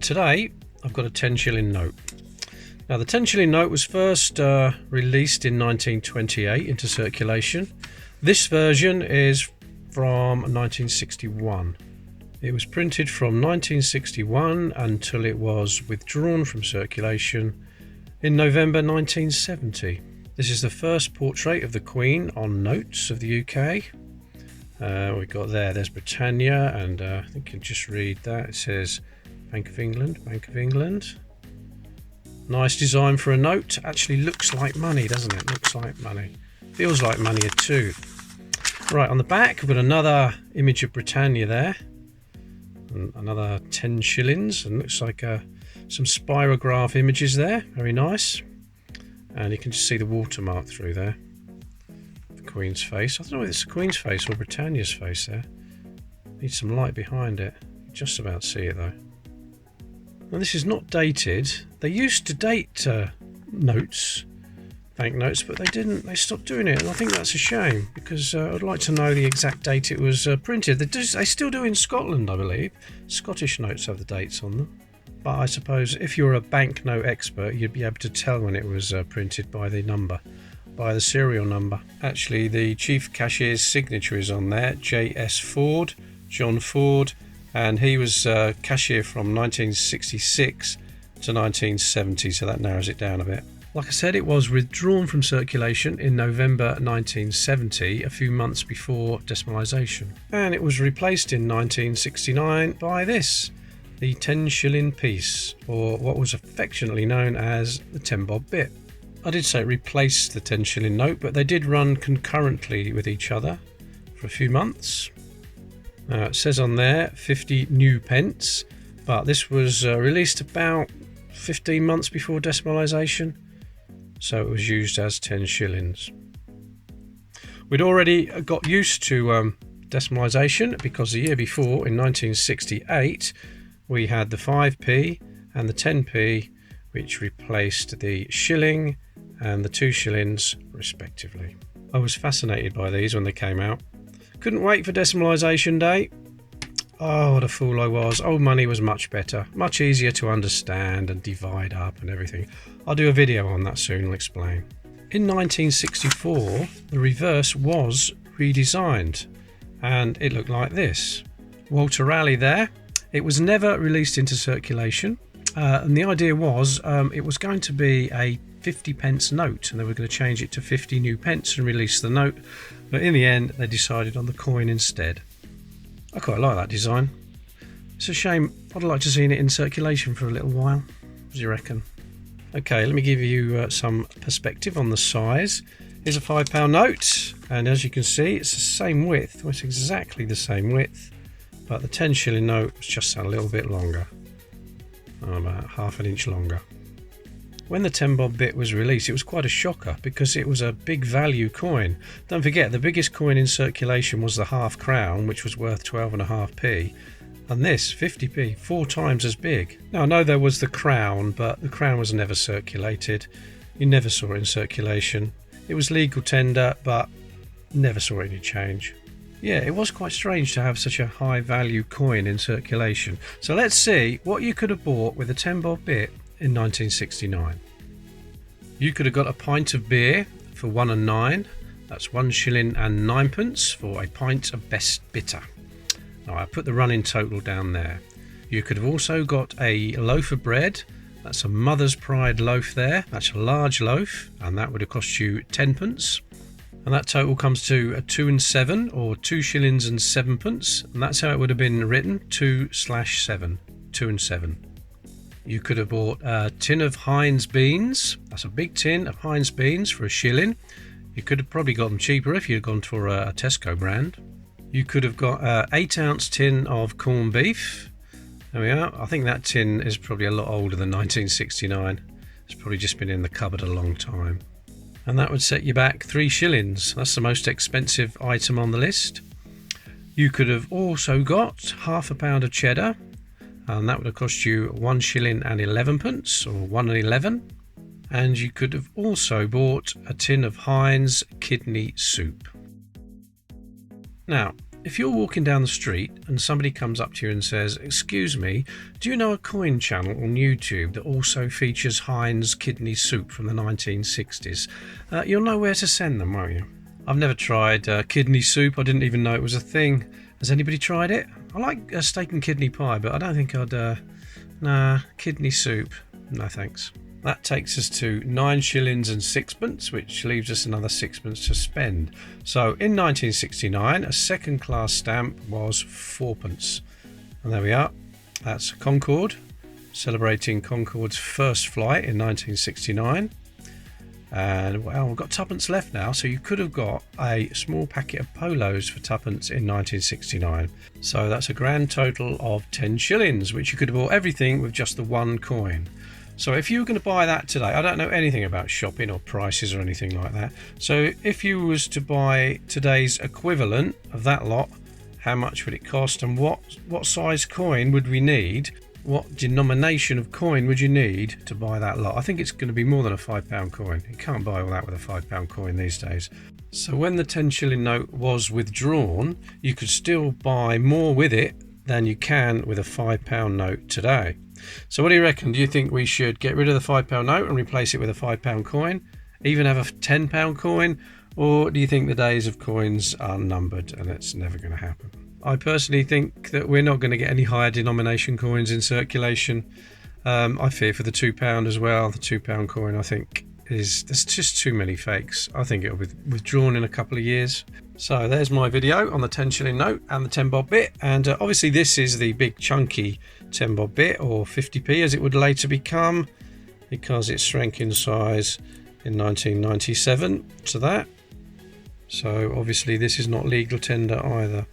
Today I've got a 10 shilling note. Now the 10 shilling note was first released in 1928 into circulation. This version is from 1961. It was printed from 1961 until it was withdrawn from circulation in November 1970. This is the first portrait of the Queen on notes of the UK. We've got there's Britannia, and I think you can just read that. It says Bank of England, Bank of England. Nice design for a note. Actually looks like money, doesn't it? Looks like money. Feels like money too. Right, on the back we've got another image of Britannia there. And another 10 shillings, and looks like some spirograph images there. Very nice. And you can just see the watermark through there. The Queen's face. I don't know if it's the Queen's face or Britannia's face there. Needs some light behind it. Just about see it though. Now this is not dated. They used to date notes, banknotes, but they didn't. They stopped doing it, and I think that's a shame, because I'd like to know the exact date it was printed. They still do in Scotland, I believe. Scottish notes have the dates on them. But I suppose if you're a banknote expert, you'd be able to tell when it was printed by the number, by the serial number. Actually, the chief cashier's signature is on there, J.S. Ford, John Ford, and he was cashier from 1966 to 1970, so that narrows it down a bit. Like I said, it was withdrawn from circulation in November 1970, a few months before decimalization, and it was replaced in 1969 by this, the 10 shilling piece, or what was affectionately known as the 10 bob bit. I did say replace the 10 shilling note, but they did run concurrently with each other for a few months. It says on there 50 new pence, but this was released about 15 months before decimalisation, so it was used as 10 shillings. We'd already got used to decimalisation, because the year before, in 1968, we had the 5p and the 10p, which replaced the shilling and the 2 shillings respectively. I was fascinated by these when they came out. Couldn't wait for decimalisation day. Oh, what a fool I was. Old money was much better, much easier to understand and divide up and everything. I'll do a video on that soon, I'll explain. In 1964, the reverse was redesigned, and it looked like this. Walter Raleigh there. It was never released into circulation, and the idea was it was going to be a 50 pence note, and they were going to change it to 50 new pence and release the note, but in the end they decided on the coin instead. I quite like that design. It's a shame. I'd like to see it in circulation for a little while. What do you reckon? Okay, let me give you some perspective on the size. Here's a £5 note, and as you can see, it's the same width. Well, it's exactly the same width, but the 10 shilling note was just a little bit longer, about half an inch longer. When the 10 bob bit was released, it was quite a shocker, because it was a big value coin. Don't forget, the biggest coin in circulation was the half crown, which was worth 12.5p, and this 50p, 4 times as big. Now I know there was the crown, but the crown was never circulated. You never saw it in circulation. It was legal tender, but never saw any change. Yeah, it was quite strange to have such a high value coin in circulation. So let's see what you could have bought with a 10 bob bit in 1969. You could have got a pint of beer for 1 9. That's 1 shilling and 9 pence for a pint of best bitter. Now I put the running total down there. You could have also got a loaf of bread. That's a Mother's Pride loaf there. That's a large loaf, and that would have cost you 10 pence. And that total comes to a 2 and 7, or 2 shillings and 7 pence, and that's how it would have been written, 2/7, 2 and 7. You could have bought a tin of Heinz beans. That's a big tin of Heinz beans for 1 shilling. You could have probably got them cheaper if you'd gone for a Tesco brand. You could have got an 8-ounce tin of corned beef. There we are. I think that tin is probably a lot older than 1969. It's probably just been in the cupboard a long time. And that would set you back 3 shillings. That's the most expensive item on the list. You could have also got half a pound of cheddar, and that would have cost you 1 shilling and 11 pence, or 1 and 11. And you could have also bought a tin of Heinz kidney soup. Now, if you're walking down the street and somebody comes up to you and says, "Excuse me, do you know a coin channel on YouTube that also features Heinz kidney soup from the 1960s? You'll know where to send them, won't you?" I've never tried kidney soup. I didn't even know it was a thing. Has anybody tried it? I like steak and kidney pie, but I don't think I'd... nah, kidney soup. No thanks. That takes us to 9 shillings and sixpence, which leaves us another sixpence to spend. So in 1969, a second class stamp was 4p. And there we are. That's Concorde, celebrating Concorde's first flight in 1969. And well, we've got 2p left now, so you could have got a small packet of polos for 2p in 1969. So that's a grand total of 10 shillings, which you could have bought everything with just the one coin. So if you were going to buy that today, I don't know anything about shopping or prices or anything like that. So if you was to buy today's equivalent of that lot, how much would it cost, and what size coin would we need? What denomination of coin would you need to buy that lot? I think it's going to be more than a £5 coin. You can't buy all that with a £5 coin these days. So when the 10 shilling note was withdrawn, you could still buy more with it than you can with a £5 note today. So what do you reckon? Do you think we should get rid of the £5 note and replace it with a £5 coin? Even have a £10 coin? Or do you think the days of coins are numbered and it's never going to happen? I personally think that we're not going to get any higher denomination coins in circulation. I fear for the £2 as well. The £2 coin, I think, there's just too many fakes. I think it'll be withdrawn in a couple of years. So there's my video on the 10 shilling note and the 10 bob bit. And obviously this is the big chunky 10 bob bit, or 50p as it would later become, because it shrank in size in 1997 to that. So obviously this is not legal tender either.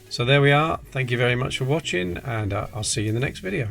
So there we are. Thank you very much for watching, and I'll see you in the next video.